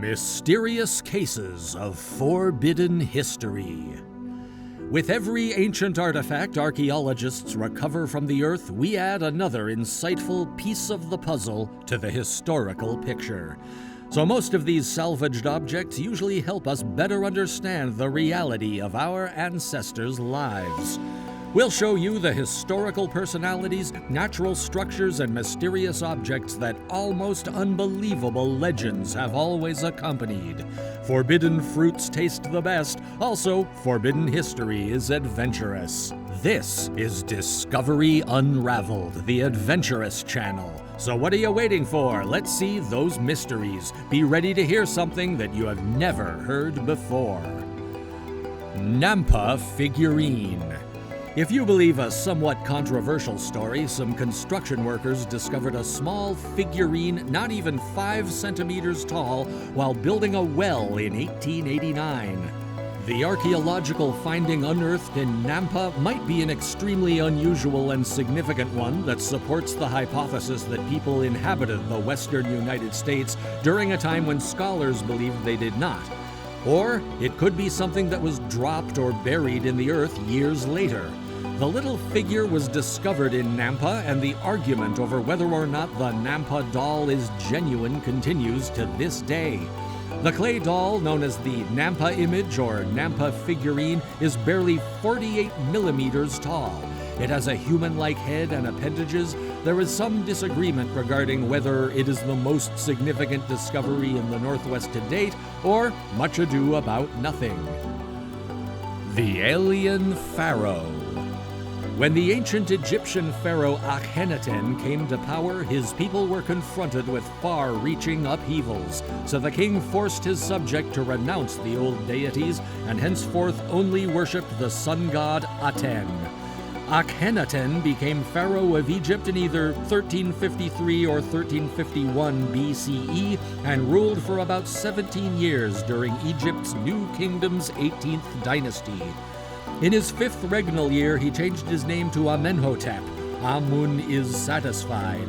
Mysterious Cases of Forbidden History. With every ancient artifact archaeologists recover from the Earth, we add another insightful piece of the puzzle to the historical picture. So most of these salvaged objects usually help us better understand the reality of our ancestors' lives. We'll show you the historical personalities, natural structures, and mysterious objects that almost unbelievable legends have always accompanied. Forbidden fruits taste the best. Also, forbidden history is adventurous. This is Discovery Unraveled, the adventurous channel. So what are you waiting for? Let's see those mysteries. Be ready to hear something that you have never heard before. Nampa figurine. If you believe a somewhat controversial story, some construction workers discovered a small figurine not even 5 centimeters tall while building a well in 1889. The archaeological finding unearthed in Nampa might be an extremely unusual and significant one that supports the hypothesis that people inhabited the western United States during a time when scholars believed they did not. Or it could be something that was dropped or buried in the earth years later. The little figure was discovered in Nampa, and the argument over whether or not the Nampa doll is genuine continues to this day. The clay doll, known as the Nampa image or Nampa figurine, is barely 48 millimeters tall. It has a human-like head and appendages. There is some disagreement regarding whether it is the most significant discovery in the Northwest to date, or much ado about nothing. The Alien Pharaoh. When the ancient Egyptian pharaoh Akhenaten came to power, his people were confronted with far-reaching upheavals, so the king forced his subject to renounce the old deities and henceforth only worshipped the sun god Aten. Akhenaten became pharaoh of Egypt in either 1353 or 1351 BCE and ruled for about 17 years during Egypt's New Kingdom's 18th dynasty. In his 5th regnal year, he changed his name to Amenhotep. Amun is satisfied.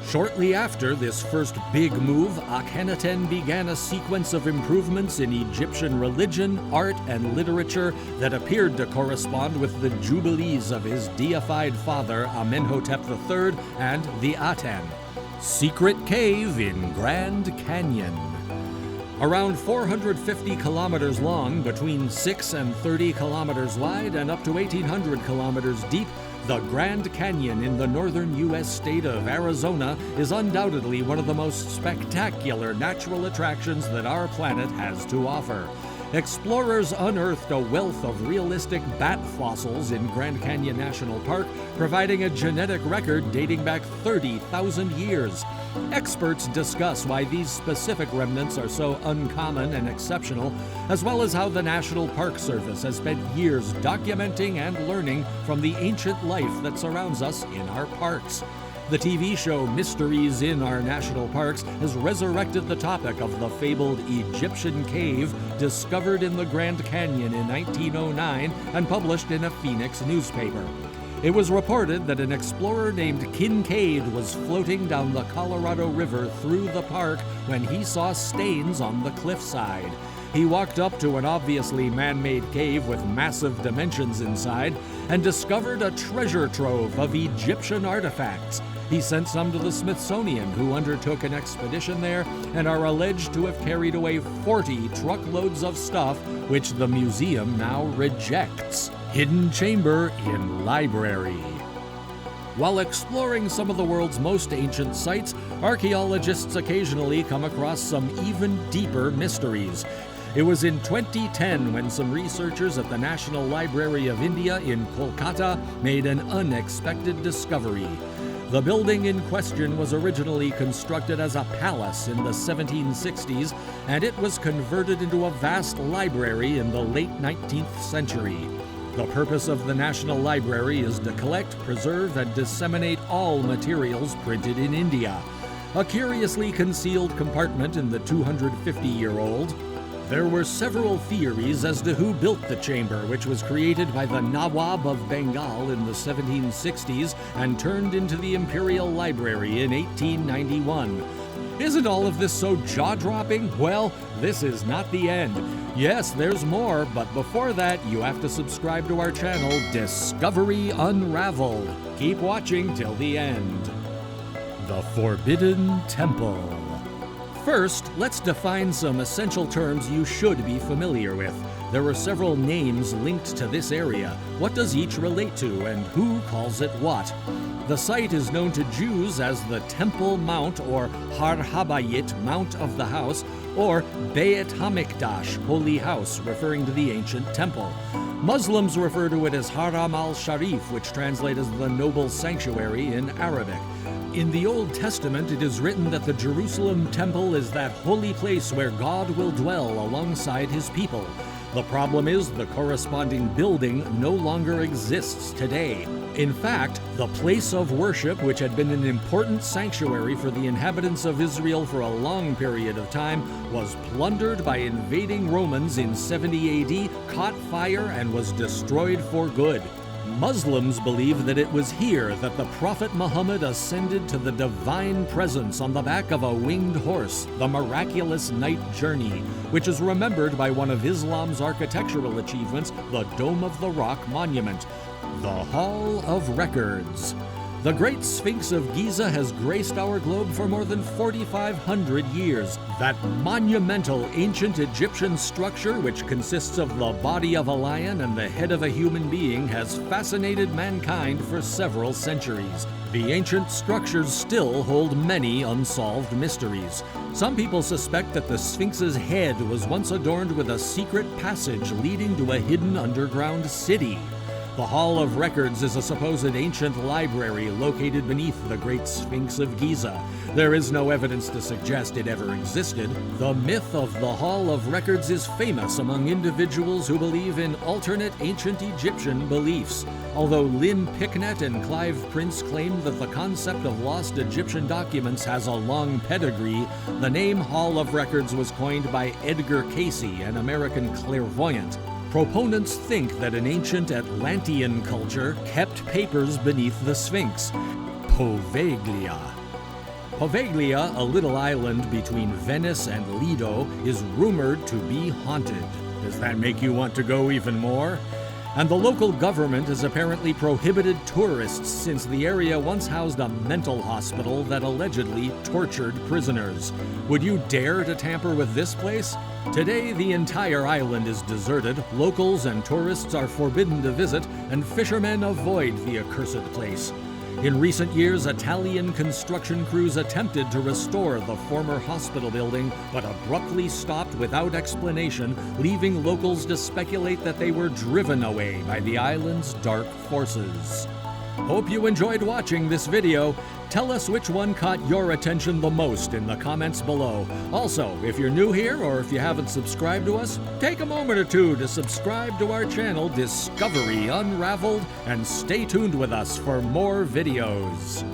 Shortly after this first big move, Akhenaten began a sequence of improvements in Egyptian religion, art, and literature that appeared to correspond with the jubilees of his deified father, Amenhotep III, and the Aten. Secret cave in Grand Canyon. Around 450 kilometers long, between 6 and 30 kilometers wide, and up to 1,800 kilometers deep, the Grand Canyon in the northern U.S. state of Arizona is undoubtedly one of the most spectacular natural attractions that our planet has to offer. Explorers unearthed a wealth of realistic bat fossils in Grand Canyon National Park, providing a genetic record dating back 30,000 years. Experts discuss why these specific remnants are so uncommon and exceptional, as well as how the National Park Service has spent years documenting and learning from the ancient life that surrounds us in our parks. The TV show Mysteries in Our National Parks has resurrected the topic of the fabled Egyptian cave discovered in the Grand Canyon in 1909 and published in a Phoenix newspaper. It was reported that an explorer named Kincaid was floating down the Colorado River through the park when he saw stains on the cliffside. He walked up to an obviously man-made cave with massive dimensions inside and discovered a treasure trove of Egyptian artifacts. He sent some to the Smithsonian, who undertook an expedition there and are alleged to have carried away 40 truckloads of stuff, which the museum now rejects. Hidden chamber in library. While exploring some of the world's most ancient sites, archaeologists occasionally come across some even deeper mysteries. It was in 2010 when some researchers at the National Library of India in Kolkata made an unexpected discovery. The building in question was originally constructed as a palace in the 1760s, and it was converted into a vast library in the late 19th century. The purpose of the National Library is to collect, preserve, and disseminate all materials printed in India. A curiously concealed compartment in the 250-year-old. There were several theories as to who built the chamber, which was created by the Nawab of Bengal in the 1760s and turned into the Imperial Library in 1891. Isn't all of this so jaw-dropping? Well, this is not the end. Yes, there's more, but before that, you have to subscribe to our channel, Discovery Unraveled. Keep watching till the end. The Forbidden Temple. First, let's define some essential terms you should be familiar with. There are several names linked to this area. What does each relate to, and who calls it what? The site is known to Jews as the Temple Mount, or Har Habayit, Mount of the House, or Beit HaMikdash, Holy House, referring to the ancient temple. Muslims refer to it as Haram al-Sharif, which translates as the Noble Sanctuary in Arabic. In the Old Testament, it is written that the Jerusalem temple is that holy place where God will dwell alongside his people. The problem is the corresponding building no longer exists today. In fact, the place of worship, which had been an important sanctuary for the inhabitants of Israel for a long period of time, was plundered by invading Romans in 70 AD, caught fire, and was destroyed for good. Muslims believe that it was here that the Prophet Muhammad ascended to the divine presence on the back of a winged horse, the miraculous night journey, which is remembered by one of Islam's architectural achievements, the Dome of the Rock monument, the Hall of Records. The Great Sphinx of Giza has graced our globe for more than 4,500 years. That monumental ancient Egyptian structure, which consists of the body of a lion and the head of a human being, has fascinated mankind for several centuries. The ancient structures still hold many unsolved mysteries. Some people suspect that the Sphinx's head was once adorned with a secret passage leading to a hidden underground city. The Hall of Records is a supposed ancient library located beneath the Great Sphinx of Giza. There is no evidence to suggest it ever existed. The myth of the Hall of Records is famous among individuals who believe in alternate ancient Egyptian beliefs. Although Lynn Picknett and Clive Prince claim that the concept of lost Egyptian documents has a long pedigree, the name Hall of Records was coined by Edgar Cayce, an American clairvoyant. Proponents think that an ancient Atlantean culture kept papers beneath the Sphinx. Poveglia. Poveglia, a little island between Venice and Lido, is rumored to be haunted. Does that make you want to go even more? And the local government has apparently prohibited tourists since the area once housed a mental hospital that allegedly tortured prisoners. Would you dare to tamper with this place? Today, the entire island is deserted, locals and tourists are forbidden to visit, and fishermen avoid the accursed place. In recent years, Italian construction crews attempted to restore the former hospital building, but abruptly stopped without explanation, leaving locals to speculate that they were driven away by the island's dark forces. Hope you enjoyed watching this video. Tell us which one caught your attention the most in the comments below. Also, if you're new here or if you haven't subscribed to us, take a moment or two to subscribe to our channel, Discovery Unraveled, and stay tuned with us for more videos.